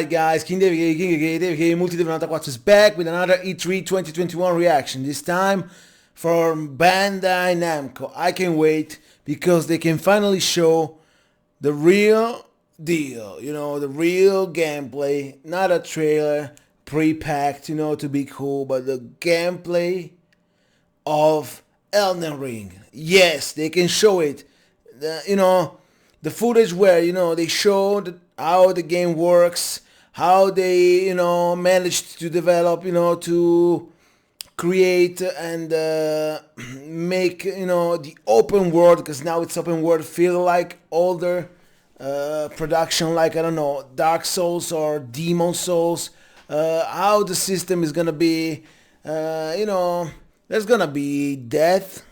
Alright guys, King David K, Multi94 is back with another E3 2021 reaction. This time from Bandai Namco. I can't wait because they can finally show the real deal, you know, the real gameplay. Not a trailer pre-packed, you know, to be cool, but the gameplay of Elden Ring. Yes, they can show it. The footage where, you know, they showed how the game works, how they, you know, managed to develop, you know, to create and make, you know, the open world, because now it's open world, feel like older production, like, I don't know, Dark Souls or Demon Souls, how the system is gonna be, you know, there's gonna be death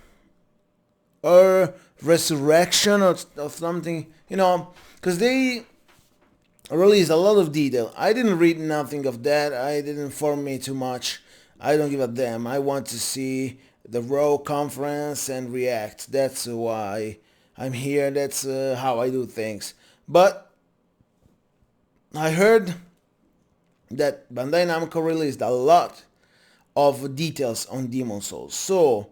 or resurrection or something, you know, because they released a lot of detail. I didn't read nothing of that. I didn't inform me too much. I don't give a damn. I want to see the Raw conference and react. That's why I'm here. That's how I do things. But I heard that Bandai Namco released a lot of details on Demon Souls. So,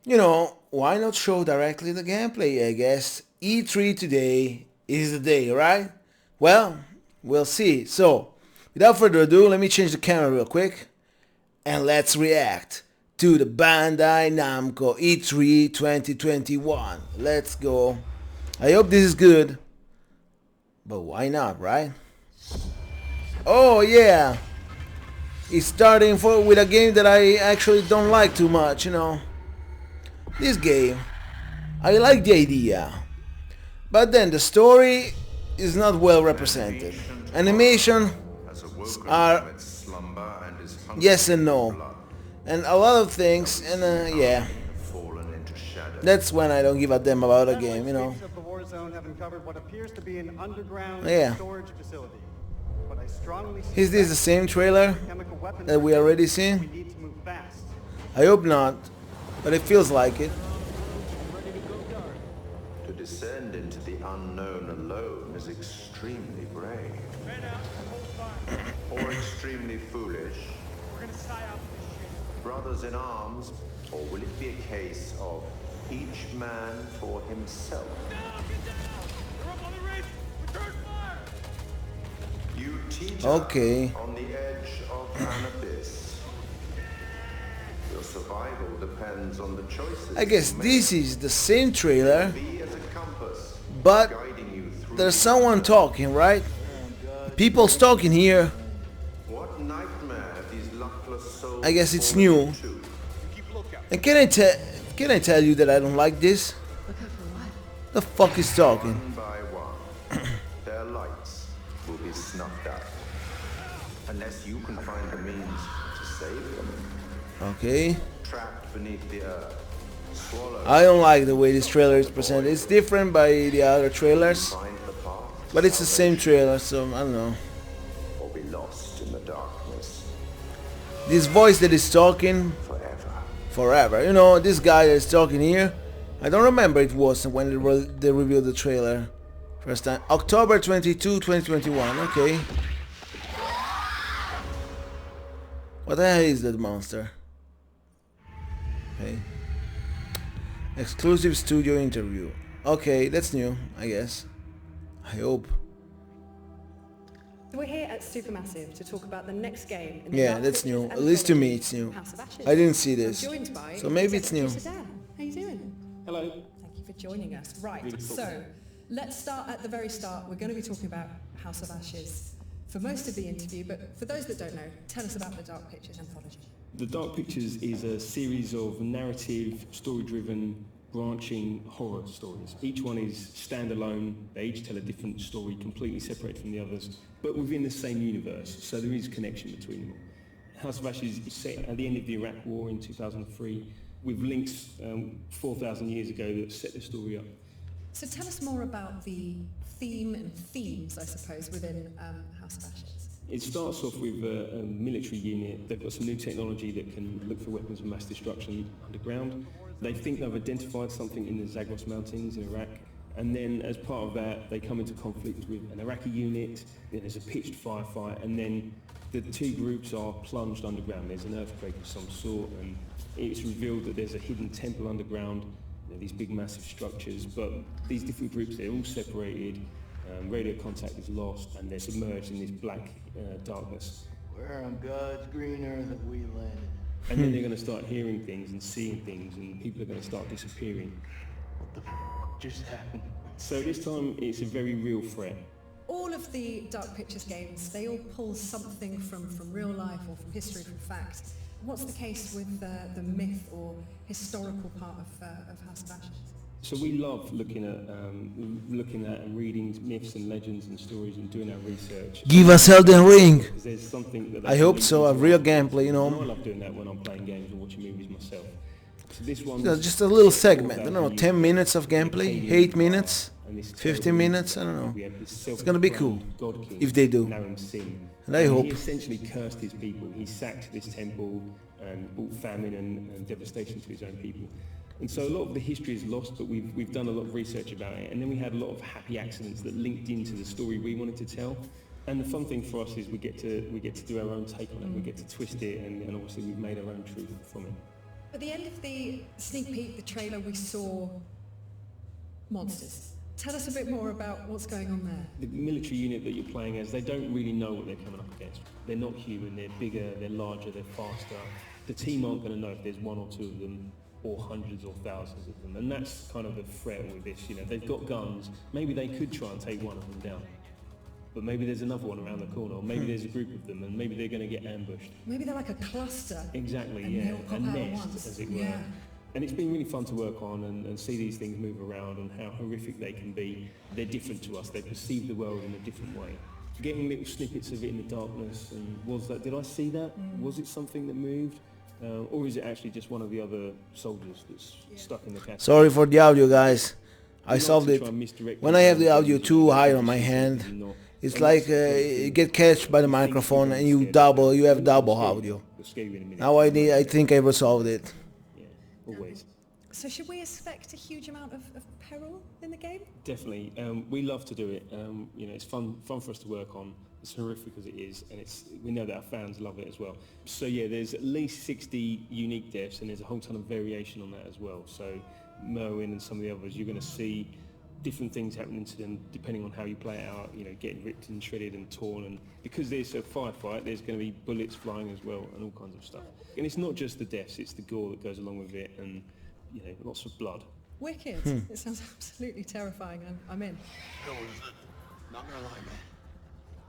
you know, why not show directly the gameplay, I guess. E3 today is the day, right? Well, we'll see. So, without further ado, let me change the camera real quick. And let's react to the Bandai Namco E3 2021. Let's go. I hope this is good. But why not, right? Oh yeah. It's starting with a game that I actually don't like too much, you know. This game, I like the idea, but then the story is not well represented. Animation are yes and no, and a lot of things, and yeah, that's when I don't give a damn about a game, you know. Yeah. Is this the same trailer that we already seen? I hope not. But it feels like it. To descend into the unknown alone is extremely brave. Or extremely foolish. Brothers in arms, or will it be a case of each man for himself? You teeter on the edge of an abyss. Your survival depends on the choices. I guess this is the same trailer, but there's someone talking, right? People's talking here. What nightmare these luckless souls. I guess it's new. And can I tell you that I don't like this? The fuck is talking? One by one, their lights will be snuffed out. Unless you can find the means to save them. Okay. Trapped beneath the earth. Swallowed. I don't like the way this trailer is presented. It's different by the other trailers, but it's the same trailer, so I don't know. Or be lost in the darkness. This voice that is talking forever. You know, this guy that is talking here, I don't remember it was when they revealed the trailer first time. October 22, 2021. Okay. What the hell is that monster? Okay. Exclusive studio interview. Okay, that's new, I guess. I hope. So we're here at Supermassive to talk about the next game. Yeah, that's new. At least to me, it's new. I didn't see this, so maybe it's new. How you doing? Hello. Thank you for joining us. Right, so let's start at the very start. We're going to be talking about House of Ashes for most of the interview, but for those that don't know, tell us about the Dark Pictures anthology. The Dark Pictures is a series of narrative, story-driven, branching horror stories. Each one is standalone. They each tell a different story, completely separate from the others, but within the same universe, so there is a connection between them all. House of Ashes is set at the end of the Iraq War in 2003, with links 4,000 years ago that set the story up. So tell us more about the theme and themes, I suppose, within House of Ashes. It starts off with a military unit. They've got some new technology that can look for weapons of mass destruction underground. They think they've identified something in the Zagros Mountains in Iraq, And then as part of that, they come into conflict with an Iraqi unit, then there's a pitched firefight, and then the two groups are plunged underground. There's an earthquake of some sort, and it's revealed that there's a hidden temple underground, these big massive structures, but these different groups, they're all separated, radio contact is lost, and they're submerged in this black darkness. Where on God's green earth have we landed? And then they're going to start hearing things and seeing things, and people are going to start disappearing. What the just happened? So this time it's a very real threat. All of the Dark Pictures games, they all pull something from real life or from history, from fact. What's the case with the myth or historical part of House of Ashes? So we love looking at and reading myths and legends and stories and doing our research. Give us Elden Ring. There's something that I hope so, a real gameplay, you know. And I love doing that when I'm playing games or watching movies myself. So this one, Just a little segment, I don't know, 10 minutes of gameplay, 8 minutes, 15 minutes, I don't know. It's gonna be cool, if they do. And I hope. He essentially cursed his people. He sacked this temple and brought famine and devastation to his own people. And so a lot of the history is lost, but we've done a lot of research about it. And then we had a lot of happy accidents that linked into the story we wanted to tell. And the fun thing for us is we get to do our own take on it. We get to twist it, and obviously we've made our own truth from it. At the end of the sneak peek, the trailer, we saw monsters. Tell us a bit more about what's going on there. The military unit that you're playing as, they don't really know what they're coming up against. They're not human, they're bigger, they're larger, they're faster. The team aren't going to know if there's one or two of them, or hundreds or thousands of them. And that's kind of the threat with this, you know. They've got guns, maybe they could try and take one of them down. But maybe there's another one around the corner, or maybe there's a group of them, and maybe they're going to get ambushed. Maybe they're like a cluster. Exactly, and yeah, they'll pop a out at nest, once. as it were. Yeah. And it's been really fun to work on and see these things move around and how horrific they can be. They're different to us, they perceive the world in a different way. Getting little snippets of it in the darkness, and did I see that? Was it something that moved? Or is it actually just one of the other soldiers that's stuck in the castle? Sorry for the audio, guys. I solved it. When I have the audio too high on my hand, it's like you get catched by the microphone and you have double audio. Now I think I resolved it. Yeah, always. So should we expect a huge amount of peril in the game? Definitely. We love to do it. You know, it's fun for us to work on. It's horrific as it is, and we know that our fans love it as well. So yeah, there's at least 60 unique deaths, and there's a whole ton of variation on that as well. So Merwin and some of the others, you're going to see different things happening to them depending on how you play it out, you know, getting ripped and shredded and torn, and because there's a firefight, there's going to be bullets flying as well and all kinds of stuff. And it's not just the deaths, it's the gore that goes along with it, and you know, lots of blood. Wicked. It sounds absolutely terrifying. I'm in. Not gonna lie, man.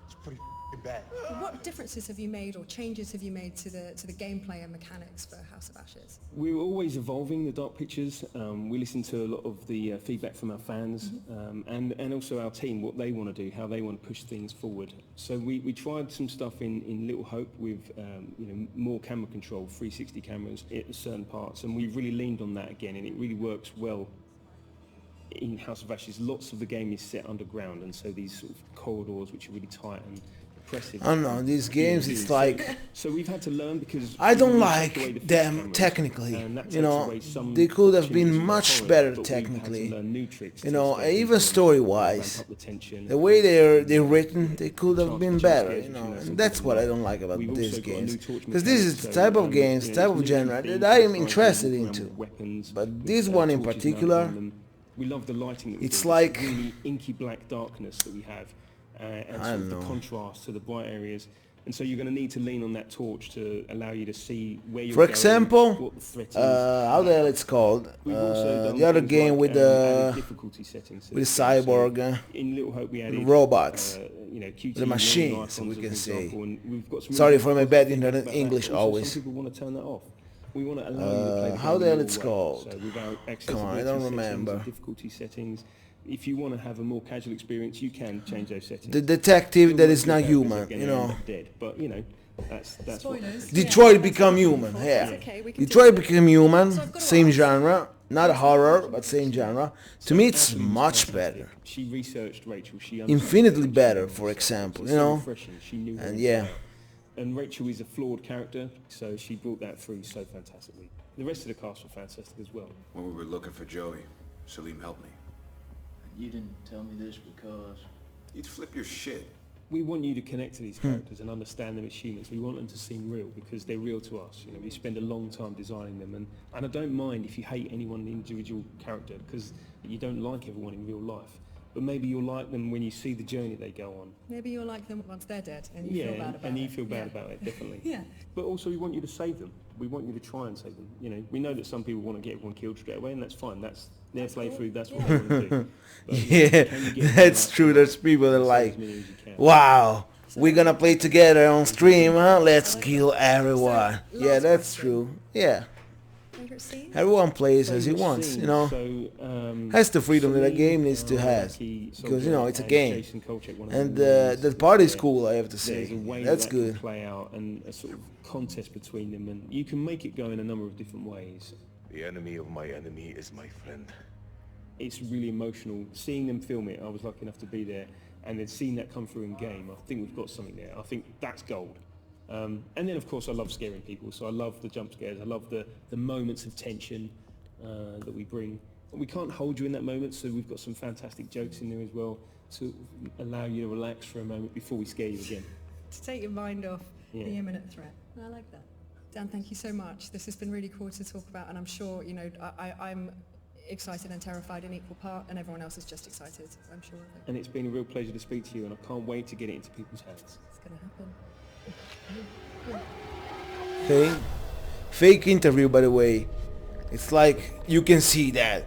It's pretty bad. What differences have you made or changes have you made to the gameplay and mechanics for House of Ashes? We're always evolving the Dark Pictures. We listen to a lot of the feedback from our fans, and also our team, what they want to do, how they want to push things forward. So we tried some stuff in Little Hope with you know, more camera control, 360 cameras at certain parts, and we've really leaned on that again, and it really works well. In House of Ashes, lots of the game is set underground, and so these sort of corridors which are really tight and oppressive. I don't know, these games, it's like... So we've had to learn because... I don't like them technically, you know, they could have been much better technically, you know, even story-wise. The way they're written, they could have been better, you know, and that's what I don't like about these games. Because this is the type of games, type of genre that I am interested into, but this one in particular... We love the lighting that we it's do. like really inky black darkness that we have, and sort of the contrast to the bright areas. And so you're going to need to lean on that torch to allow you to see where you're for going, example, what the threat is. how the hell it's called? The other game with the difficulty settings with the cyborg, in Little Hope we added robots, you know, QT the machines, icons, we can say. example, and we've got some Sorry really for my bad internet English also, always. Some people want to turn that off. We want to allow you to play the how game the hell your it's way. called? So without Come on, I don't accessibility remember. settings and difficulty settings. If you want to have a more casual experience, you can change those settings. The detective that is not Still human, gonna you end know. up dead, but you know, that's what. Spoilers. Detroit Yeah, become that's human, okay. yeah. It's okay, we can do Detroit it. became human, So I've got to same ask- genre, not a horror, but same genre. To me, it's much better, She researched Rachel. She infinitely better, for example, you know. She knew her And inside yeah. out. And Rachel is a flawed character, so she brought that through so fantastically. The rest of the cast were fantastic as well. When we were looking for Joey, Salim helped me. you didn't tell me this because... You'd flip your shit. We want you to connect to these characters and understand them as humans. We want them to seem real because they're real to us. You know, we spend a long time designing them, and I don't mind if you hate any one individual character because you don't like everyone in real life. But maybe you'll like them when you see the journey they go on. Maybe you'll like them once they're dead and you feel bad about it. And you feel bad about it, definitely. Yeah. But also we want you to save them. We want you to try and save them. You know, we know that some people want to get everyone killed straight away, and that's fine. That's their playthrough. That's what they want to do. But, Yeah, that's true. There's people that are like, wow, we're gonna play together on stream, huh? Let's kill everyone. Yeah, that's true. Yeah. Favorite scene? Everyone plays as he wants, you know. That's the freedom that a game needs to have, because you know it's a game, and that part is cool. I have to say, that's good. Play out and a sort of contest between them, and you can make it go in a number of different ways. The enemy of my enemy is my friend. It's really emotional. Seeing them film it, I was lucky enough to be there, and then seeing that come through in game, I think we've got something there. I think that's gold. And then of course I love scaring people, so I love the jump scares, I love the moments of tension that we bring. We can't hold you in that moment, so we've got some fantastic jokes in there as well to allow you to relax for a moment before we scare you again. To take your mind off the imminent threat. I like that. Dan, thank you so much. This has been really cool to talk about, and I'm sure, you know, I'm excited and terrified in equal part, and everyone else is just excited, I'm sure of it. And it's been a real pleasure to speak to you, and I can't wait to get it into people's hands. It's going to happen. Okay, fake interview, by the way. It's like you can see that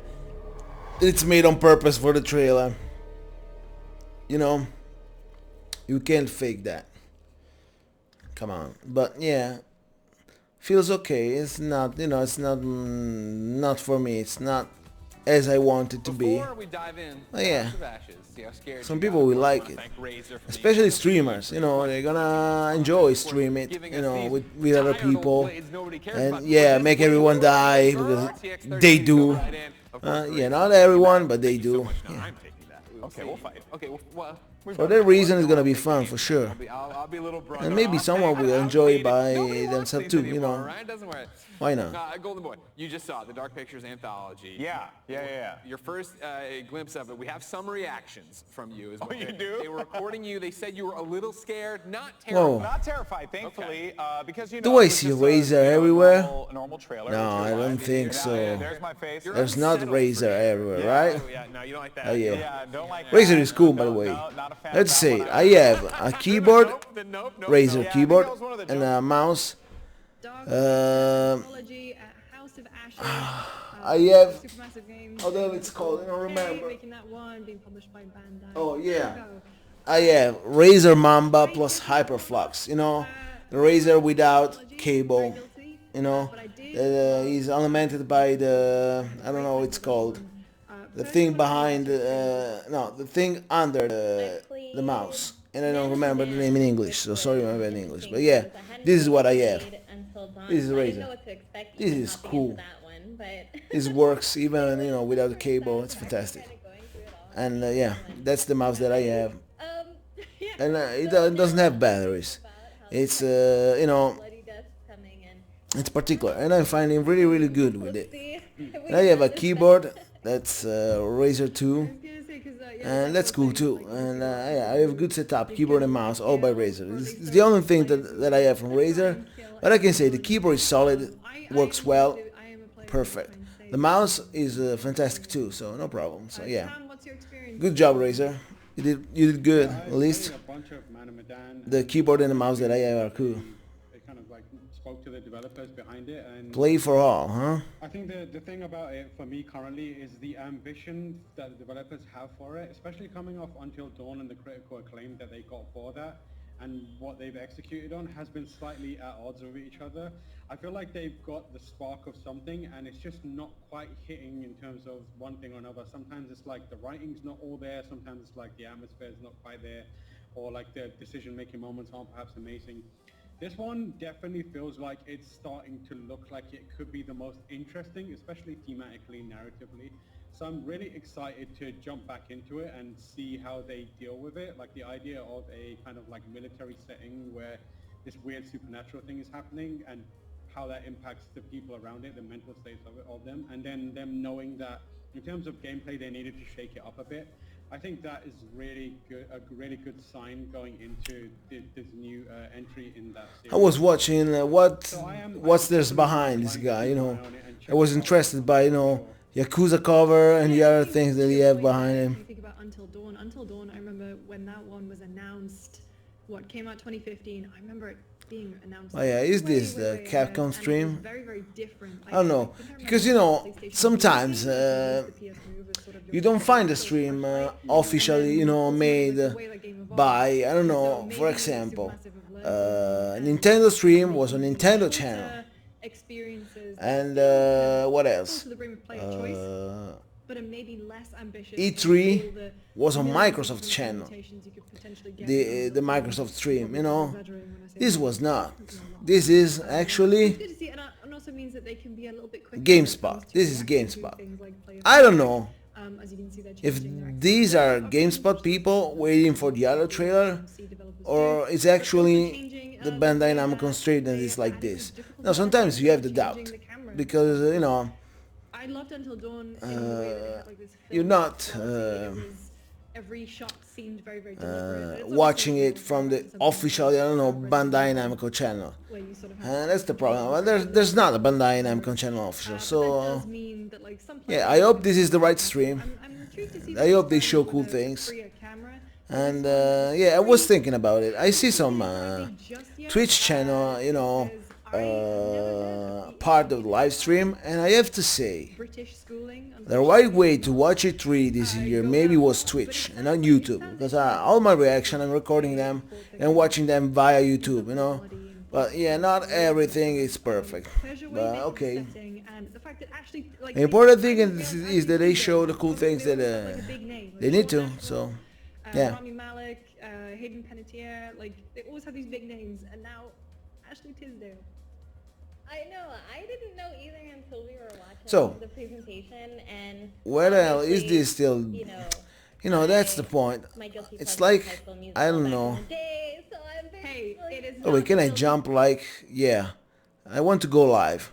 it's made on purpose for the trailer. You know, you can't fake that. Come on, but yeah, feels okay. It's not, you know, it's not for me. It's not as I want it to be. Before we dive in, Oh, yeah. House of Ashes, see how scared Some you people got. will like it, especially streamers. You know, they're gonna enjoy stream it. You know, with other people, and yeah, make everyone die because they do. Yeah, not everyone, but they do. Yeah. Okay, we'll fight. Okay, well, For that reason, it's gonna be fun for sure. I'll be a little brother. And maybe someone will enjoy it by themselves too. You know, Right? Doesn't worry. why not? Golden Boy, you just saw the Dark Pictures anthology. Yeah. Your first glimpse of it. We have some reactions from you as well. Oh, you do? They were recording you. They said you were a little scared, not Whoa. terrified. Not terrified, thankfully, because you know. Do I it was see just Razor everywhere? A normal trailer. No, I don't think so. There's my face. There's not Razor everywhere, right? Oh, yeah, no, you don't like that. Oh yeah. Yeah, don't like Razor that. is cool, by the No, way. no, not a fan. Let's Not say what I have a keyboard, Nope. Razer Yeah, I think keyboard, that was one of the and a mouse. House of Ashes. I have. Supermassive Games. How the hell it's called? I don't remember. Making that one, being published by Bandai. Oh yeah. Namco. I have Razer Mamba plus Hyperflux. You know, the Razer without cable. You know, is augmented by the, I don't know what it's called. The thing behind, no, the thing under the mouse. And I don't remember the name in English, so sorry my bad English. But yeah, this is what I have. This is Razer. This is cool. This works even, you know, without the cable. It's fantastic. And yeah, that's the mouse that I have. And it doesn't have batteries. It's, you know, it's particular. And I'm finding really, really good with it. And I have a keyboard. That's Razer 2. And that's cool too. And yeah, I have a good setup, keyboard and mouse, all by Razer. It's the only thing that I have from Razer. But I can say the keyboard is solid, works well, perfect. The mouse is fantastic too, so no problem. So yeah, good job Razer. You did good. At least the keyboard and the mouse that I have are cool. Spoke to the developers behind it, and Play for all, huh? I think the thing about it for me currently is the ambition that the developers have for it, especially coming off Until Dawn and the critical acclaim that they got for that, and what they've executed on has been slightly at odds with each other. I feel like they've got the spark of something, and it's just not quite hitting in terms of one thing or another. Sometimes it's like the writing's not all there, sometimes it's like the atmosphere's not quite there, or like the decision-making moments aren't perhaps amazing. This one definitely feels like it's starting to look like it could be the most interesting, especially thematically, narratively. So I'm really excited to jump back into it and see how they deal with it. Like the idea of a kind of like military setting where this weird supernatural thing is happening and how that impacts the people around it, the mental states of them, and then them knowing that in terms of gameplay, they needed to shake it up a bit. I think that is really good, a really good sign going into this new entry in that series. I was watching what's there's behind this guy, you know. I was interested by, you know, Yakuza cover and the other things that he have behind him. You think about Until Dawn, I remember when that one was announced, what came out 2015, I remember it being announced. Oh yeah, is this the way Capcom ahead, stream? and it was very, very different. I don't know, because you know, sometimes you don't find a stream officially, you know, made by, I don't know, for example, Nintendo stream was a Nintendo channel, and what else? E3 was on Microsoft channel, the Microsoft stream, you know. This was not. This is actually GameSpot. This is GameSpot. I don't know if these are GameSpot people waiting for the other trailer, or it's actually the Bandai Namco stream that is like this. Now sometimes you have the doubt, because you know, I loved Until Dawn in the way that it had like this you're film not quality. Every shot seemed very, very deliberate. It's watching obviously it from the something official, I don't know, like Bandai Namco channel. where you sort of And that's the problem. Well, there's not a Bandai Namco channel official, that so does mean that, like, some yeah, players- I hope this is the right stream. I'm intrigued to see I hope they this show one cool with a things. freer camera. And yeah, I was thinking about it. I see some Twitch channel, you know, part of the live stream, and I have to say, British schooling. the right way to watch E3 this year maybe was Twitch and not YouTube, because all my reaction I'm recording them and watching them via YouTube, you know. But yeah, not everything is perfect. But okay. The important thing is that they show the cool things that they need to. So yeah. Rami Malek, Hayden Panettiere, like they always have these big names, and now Ashley Tisdale. I know, I didn't know either until we were watching So, the presentation, and where the hell is obviously, this still? You know, that's the point. my guilty It's pleasure like, High School Musical I don't back in know. the day, so I'm very, Hey, like, it is Oh wait, not can I until- jump like, yeah. I want to go live,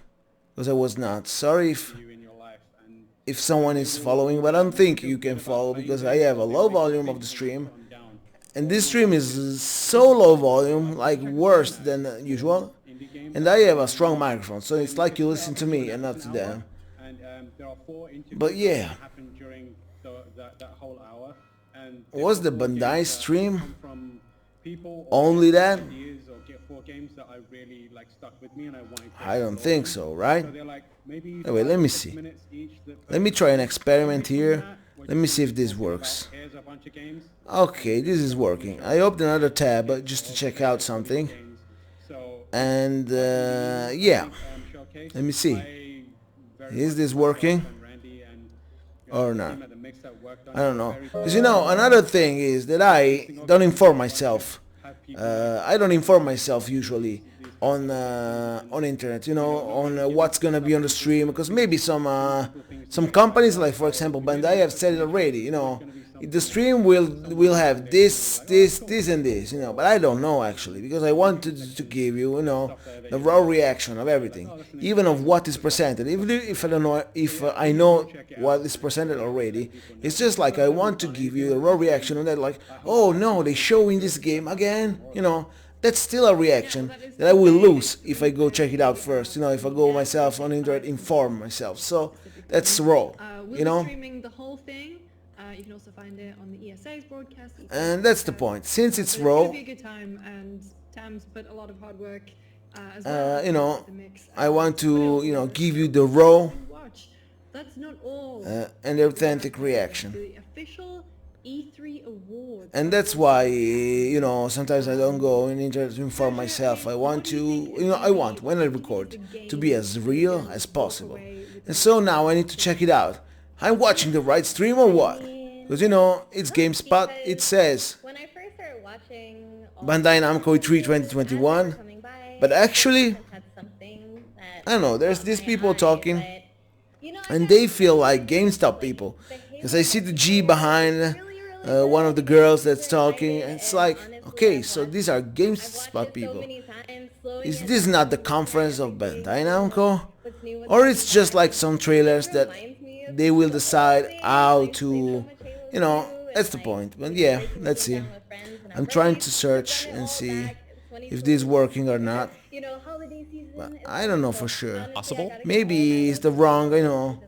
because I was not. Sorry you in your life, and if someone is following, but I don't think you can follow, because I have a low volume of the stream. gone down. And this stream is so low volume, like worse than usual. Indie games, And I have a strong microphone, so it's like you listen to me and not to them. and there are 4 interviews But yeah. that happened during that whole hour. And Was the four Bandai games that stream come from people only that? ideas or get 4 games that I really like stuck with me and I wanted to I don't explore think them. so, right? So they're like maybe Oh, wait, let me 5 to 6 see. minutes each that Let me try an experiment here. we're Let me just see if this talking about, works. here's a bunch of games, Okay, this is working. I opened another tab just to check out something. games. So And yeah, showcase let me see. I very Is much this myself working and Randy and, or the not? team at the Mix that worked on I don't it know. very Because you know, another thing is that I don't inform myself. I don't inform myself usually on internet, you know, on what's gonna be on the stream, because maybe some companies, like for example Bandai, have said it already, you know, the stream will have this and this, you know, but I don't know actually, because I wanted to give you, you know, the raw reaction of everything, even of what is presented. Even if I don't know, if I know what is presented already, it's just like I want to give you the raw reaction on that, like, oh no, they showing this game again, you know. That's still a reaction that I will lose if I go check it out first, you know, if I go myself on internet, inform myself. So that's raw, We'll you know. be streaming the whole thing. You can also find it on the ESA's broadcast. And that's the point. Since it's It's raw, gonna be a good time, and Tam's put a lot of hard work as well. you know, into the mix. I want What to, else you know, is give you there the raw to watch? That's not all. and authentic reaction. The official E3 awards. And that's why, you know, sometimes I don't go on internet to inform myself. I want to, you know, I want, when I record, to be as real as possible. And so now I need to check it out. I'm watching the right stream or what? Because, you know, it's GameSpot, it says when I first started watching all Bandai the Namco E3 videos as they were 2021. coming by, But actually, had something that I don't know, there's caught these my people eye, talking, but, you know, I and got they feel really like GameStop people. the hate Because I see the G really, behind really one of the good. girls that's Super talking, and excited, it's and like, honestly, okay, I've so watched- these are I've watched GameSpot it so people. many times, slowing Is it this down, not the looking at conference of everything, Bandai you know, Namco? what's new, what's Or coming it's just back. like some trailers It that reminds me they will decide how to, you know, that's the point. But yeah, let's see. I'm trying to search and see if this is working or not. But I don't know for sure. Possible? Maybe it's the wrong, you know,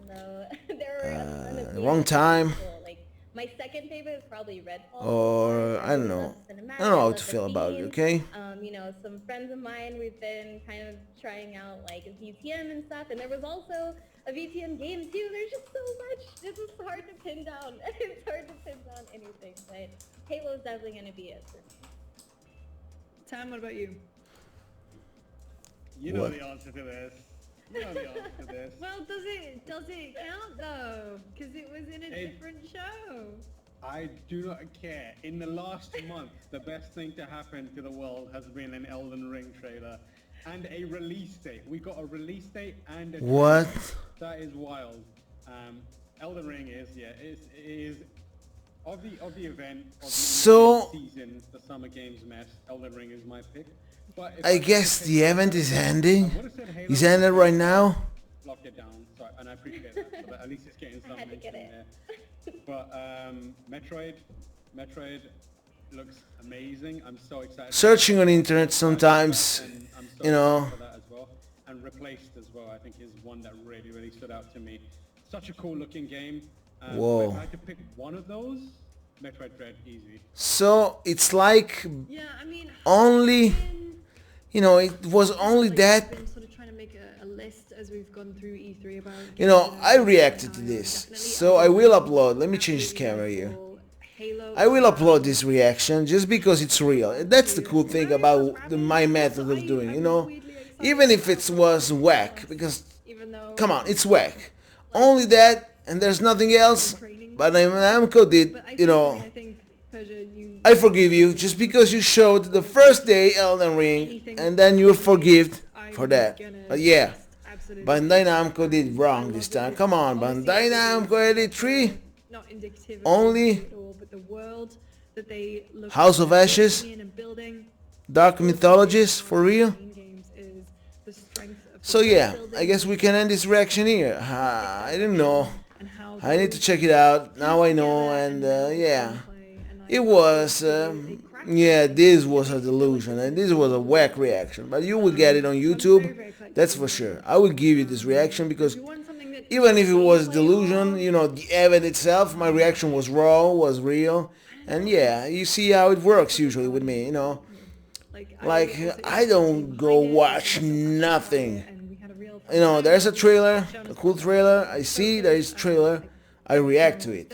wrong time. My second favorite is probably Redfall. Or I don't know. I don't know how to feel about it, okay? You know, some friends of mine, we've been kind of trying out like VTM and stuff, and there was also a VTM game too. There's just so much. It's just hard to pin down. It's hard to pin down anything, but Halo is definitely going to be it for me. Tam, what about you? You know the answer to this. You know the answer to this. Well, does it count though? Because it was in a different show. I do not care. In the last month, the best thing to happen to the world has been an Elden Ring trailer and a release date. We got a release date and a What? trailer. That is wild. Elden Ring is of the event of the season, the Summer Games mess. Elden Ring is my pick. But I guess the event is ending. Is ended right now. Lock it down, sorry, and I appreciate that. So that at least it's getting some mention there. But Metroid looks amazing. I'm so excited. Searching on internet sometimes, you know. For that as well. And Replaced as well, I think is one that really stood out to me. Such a cool looking game. Whoa. If I had to pick one of those, Metroid Dread, easy. So it's like I mean, only, you know, it was only that. I've been sort of trying to make a list as we've gone through E3 about. You know, I reacted to this, so I will upload. Let me change the camera here. I will upload this reaction just because it's real. That's the cool thing about my method of doing, you know. Even if it was whack, because come on, it's whack. Only that, and there's nothing else. But Namco did, you know. I forgive you just because you showed the first day Elden Ring, and then you forgive for that. But yeah, Bandai Namco did wrong this time. Come on, Bandai Namco Elite 3. Only House of Ashes, Dark Mythologies, for real. So yeah, I guess we can end this reaction here. I didn't know. I need to check it out. Now I know, and yeah. It was, yeah, this was a delusion, and this was a whack reaction. But you will get it on YouTube, that's for sure. I will give you this reaction because even if it was a delusion, you know, the event itself, my reaction was raw, was real. And yeah, you see how it works usually with me, you know. Like, I don't go watch nothing. You know, there's a trailer, a cool trailer, I see there is a trailer, I react to it.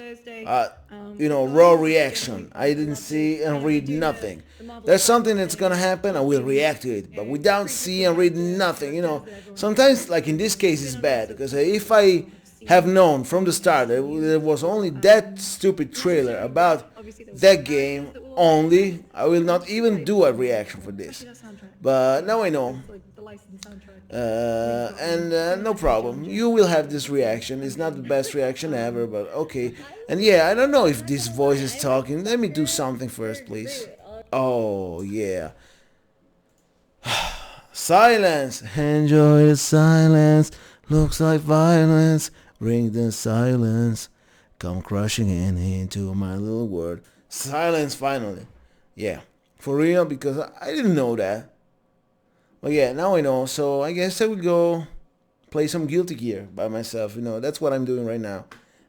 You know, raw reaction. I didn't see and read nothing. There's something that's gonna happen, I will react to it. But without see and read nothing, you know. Sometimes, like in this case, it's bad. Because if I have known from the start that there was only that stupid trailer about that game only, I will not even do a reaction for this. But now I know. No problem. You will have this reaction. It's not the best reaction ever, but okay. And yeah, I don't know if this voice is talking. Let me do something first, please. Oh, yeah. Silence. Enjoy the silence. Looks like violence. Ring the silence. Come crushing in into my little world. Silence, finally. Yeah. For real, because I didn't know that. But yeah, now I know, so I guess I will go play some Guilty Gear by myself, you know, that's what I'm doing right now.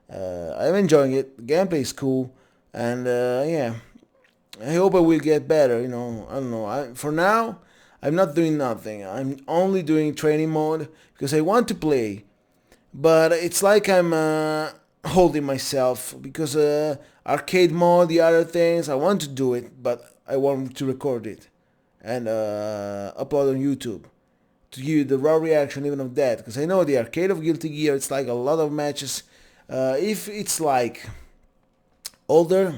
I'm enjoying it, the gameplay is cool, and yeah, I hope I will get better, you know, I don't know, for now, I'm not doing nothing, I'm only doing training mode, because I want to play, but it's like I'm holding myself, because arcade mode, the other things, I want to do it, but I want to record it. And upload on YouTube to give you the raw reaction even of that, because I know the arcade of Guilty Gear, it's like a lot of matches. If it's like older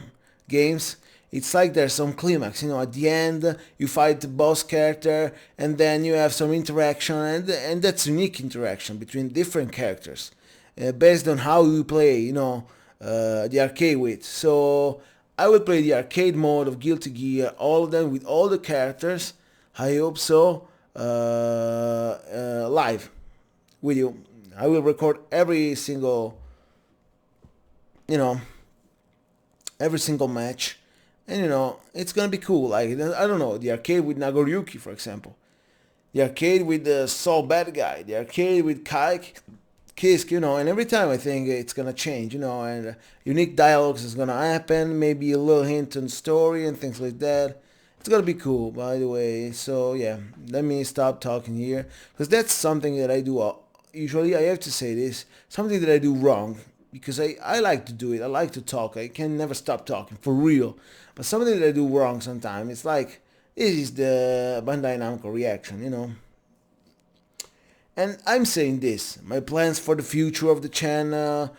games, it's like there's some climax, you know, at the end you fight the boss character and then you have some interaction, and that's unique interaction between different characters based on how you play, you know, the arcade with. So I will play the arcade mode of Guilty Gear, all of them with all the characters, I hope so, live with you. I will record every single you know, every single match, and you know, it's gonna be cool. Like, I don't know, the arcade with Nagoriyuki, for example, the arcade with the Soul Bad Guy, the arcade with Kisk, you know, and every time I think it's gonna change, you know, and unique dialogues is gonna happen, maybe a little hint on story and things like that. It's gonna be cool, by the way. So yeah, let me stop talking here, because that's something that I do usually. I have to say this, something that I do wrong, because I like to do it. I like to talk. I can never stop talking, for real. But something that I do wrong sometimes, it's like, this is the Bandai Namco reaction, you know. And I'm saying this, my plans for the future of the channel,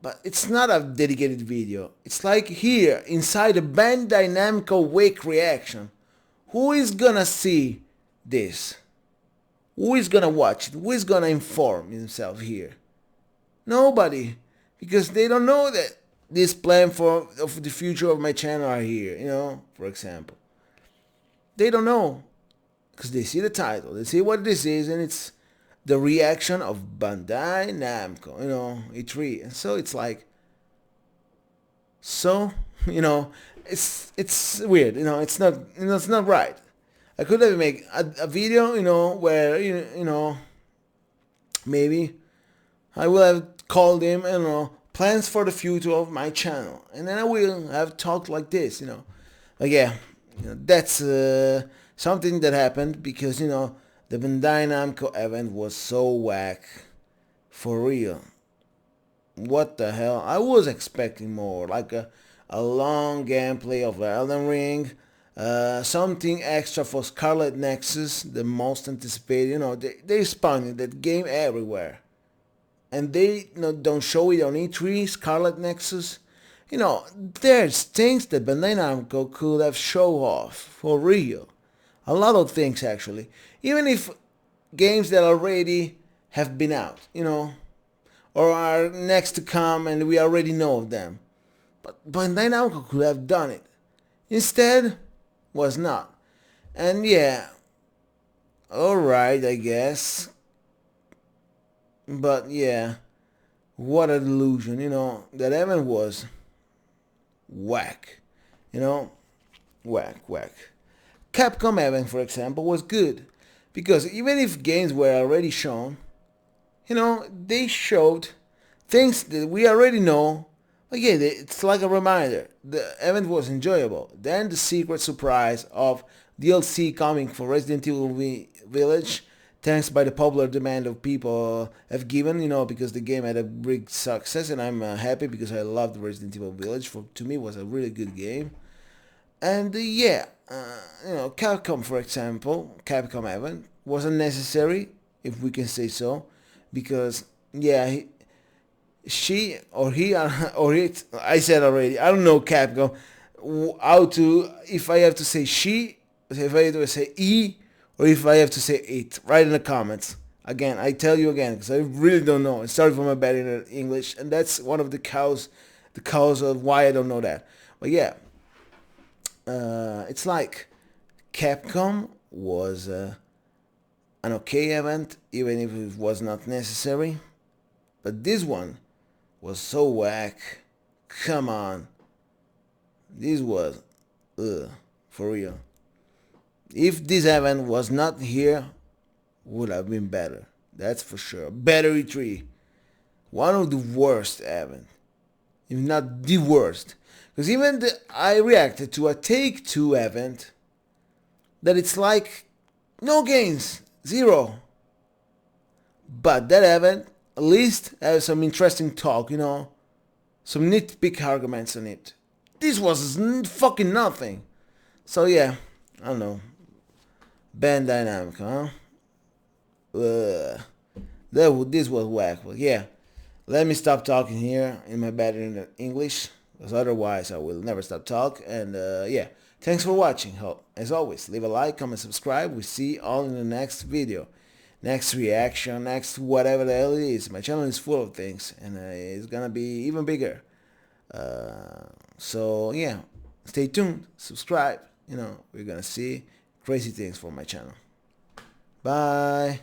but it's not a dedicated video. It's like here, inside the Bandai Namco Wake reaction. Who is gonna see this? Who is gonna watch it? Who is gonna inform himself here? Nobody. Because they don't know that this plan of the future of my channel are here, you know, for example. They don't know. Because they see the title, they see what this is, and it's the reaction of Bandai Namco, you know, E3. And so it's like, so, you know, it's weird, you know, it's not right. I could have made a video, you know, where, you know, maybe I will have called him, you know, plans for the future of my channel. And then I will have talked like this, you know. But yeah, you know, that's something that happened because, you know, the Bandai Namco event was so whack. For real. What the hell? I was expecting more, like a long gameplay of Elden Ring, something extra for Scarlet Nexus, the most anticipated. You know, they spawned that game everywhere, and they, you know, don't show it on E3. Scarlet Nexus, you know, there's things that Bandai Namco could have show off, for real. A lot of things, actually. Even if games that already have been out, you know, or are next to come and we already know of them. But Bandai Namco could have done it. Instead, was not. And yeah, alright, I guess. But yeah, what a delusion, you know. That event was whack, you know, whack. Capcom event, for example, was good, because even if games were already shown, you know, they showed things that we already know. Again, it's like a reminder. The event was enjoyable. Then the secret surprise of DLC coming for Resident Evil Village, thanks by the popular demand of people have given, you know, because the game had a big success, and I'm happy because I loved Resident Evil Village. To me, it was a really good game. And yeah, you know, Capcom, for example, Capcom event was unnecessary, if we can say so, because yeah, she or he or it, I said already, I don't know Capcom how to, if I have to say she, if I have to say he, or if I have to say it. Write in the comments. Again, I tell you again, because I really don't know. Sorry for my bad in English, and that's one of the cause of why I don't know that. But yeah, it's like Capcom was an okay event, even if it was not necessary. But this one was so whack. Come on. This was, for real. If this event was not here, would have been better. That's for sure. Better E3. One of the worst event, if not the worst. Because even I reacted to a Take-Two event that it's like no games, zero. But that event at least has some interesting talk, you know, some nitpick arguments on it. This was fucking nothing. So yeah, I don't know. Bandai Namco, huh? This was whack. But yeah, let me stop talking here in my bad English, because otherwise I will never stop talking. And yeah, thanks for watching. As always, leave a like, comment, subscribe. We see you all in the next video, next reaction, next whatever the hell it is. My channel is full of things, and it's gonna be even bigger. So yeah, stay tuned, subscribe. You know, we're gonna see crazy things from my channel. Bye.